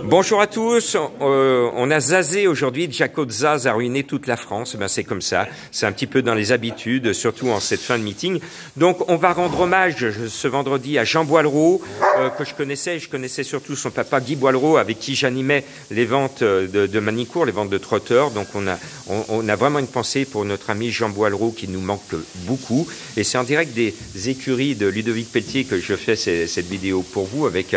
Bonjour à tous. On a zazé aujourd'hui. Jaco Zaz a ruiné toute la France. Ben, c'est comme ça. C'est un petit peu dans les habitudes, surtout en cette fin de meeting. Donc, on va rendre hommage ce vendredi à Jean Boileau, que je connaissais. Je connaissais surtout son papa Guy Boileau, avec qui j'animais les ventes de Manicourt, les ventes de trotteurs. Donc, on a vraiment une pensée pour notre ami Jean Boileau qui nous manque beaucoup. Et c'est en direct des écuries de Ludovic Pelletier que je fais cette vidéo pour vous avec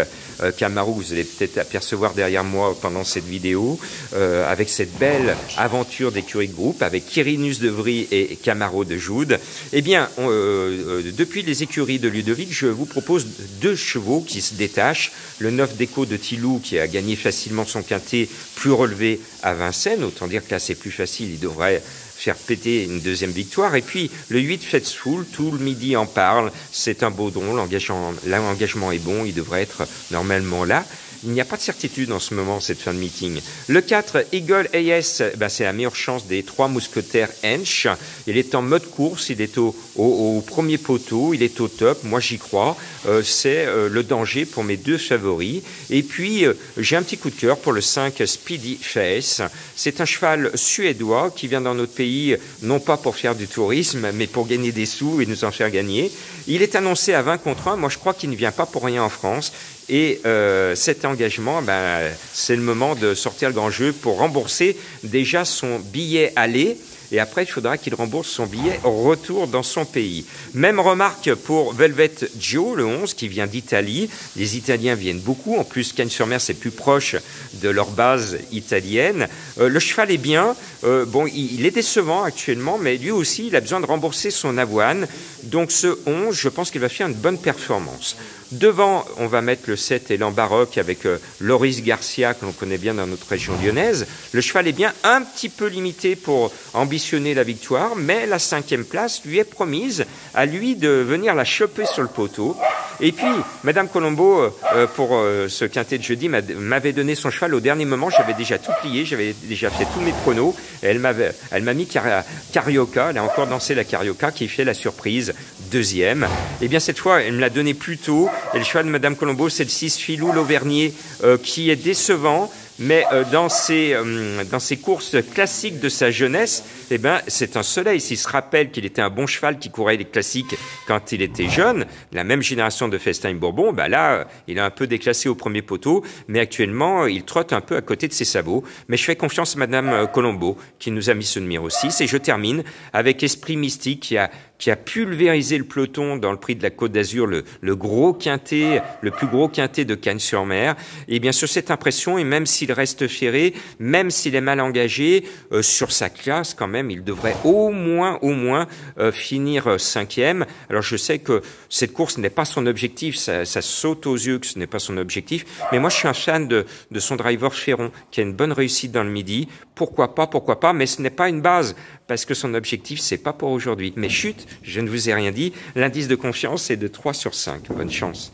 Camaro. Vous allez peut-être apercevoir derrière moi pendant cette vidéo, avec cette belle aventure d'écurie de groupe avec Quirinus de Vry et Camaro de Joude. Eh bien, depuis les écuries de Ludovic, je vous propose deux chevaux qui se détachent. Le 9 d'Écho de Tilou qui a gagné facilement son quintet plus relevé à Vincennes. Autant dire que là c'est plus facile, il devrait faire péter une deuxième victoire. Et puis le 8 Faithful, tout le midi en parle, c'est un baudron, l'engagement est bon, il devrait être normalement là. Il n'y a pas de certitude en ce moment, cette fin de meeting. Le 4, Eagle AS, ben c'est la meilleure chance des trois mousquetaires Hench. Il est en mode course, il est au premier poteau, il est au top, moi j'y crois. C'est le danger pour mes deux favoris. Et puis, j'ai un petit coup de cœur pour le 5, Speedy Face. C'est un cheval suédois qui vient dans notre pays, non pas pour faire du tourisme, mais pour gagner des sous et nous en faire gagner. Il est annoncé à 20 contre 1. Moi, je crois qu'il ne vient pas pour rien en France. Et cet engagement, ben, c'est le moment de sortir le grand jeu pour rembourser déjà son billet aller. Et après, il faudra qu'il rembourse son billet au retour dans son pays. Même remarque pour Velvet Joe, le 11, qui vient d'Italie. Les Italiens viennent beaucoup. En plus, Cagnes-sur-Mer, c'est plus proche de leur base italienne. Le cheval est bien. Bon, il est décevant actuellement, mais lui aussi, il a besoin de rembourser son avoine. Donc ce 11, je pense qu'il va faire une bonne performance. Devant, on va mettre le 7 Élan Baroque avec Loris Garcia, que l'on connaît bien dans notre région lyonnaise. Le cheval est bien un petit peu limité pour ambitionner la victoire, mais la 5e place lui est promise, à lui de venir la choper sur le poteau. Et puis, Madame Colombo, pour ce quintet de jeudi, m'avait donné son cheval au dernier moment. J'avais déjà tout plié, j'avais déjà fait tous mes pronos. Et elle m'a mis Carioca, elle a encore dansé la Carioca, qui fait la surprise, 2e. Et bien cette fois, elle me l'a donné plus tôt. Et le cheval de Madame Colombo, c'est le 6 Filou l'Auvergnat, qui est décevant. Mais dans ces courses classiques de sa jeunesse, eh ben, c'est un soleil. S'il se rappelle qu'il était un bon cheval qui courait les classiques quand il était jeune, la même génération de Festin Bourbon, ben là, il a un peu déclassé au premier poteau, mais actuellement, il trotte un peu à côté de ses sabots. Mais je fais confiance à Madame Colombo, qui nous a mis ce numéro 6. Et je termine avec Esprit Mystique, qui a pulvérisé le peloton dans le prix de la Côte d'Azur, le gros quintet, le plus gros quintet de Cagnes-sur-Mer. Et bien sur cette impression, et même s'il reste ferré, même s'il est mal engagé, sur sa classe quand même, il devrait au moins finir 5e. Alors je sais que cette course n'est pas son objectif, ça saute aux yeux que ce n'est pas son objectif, mais moi je suis un fan de son driver Ferron, qui a une bonne réussite dans le midi. Pourquoi pas, mais ce n'est pas une base, parce que son objectif, c'est pas pour aujourd'hui. Mais chut, je ne vous ai rien dit, l'indice de confiance est de 3 sur 5. Bonne chance.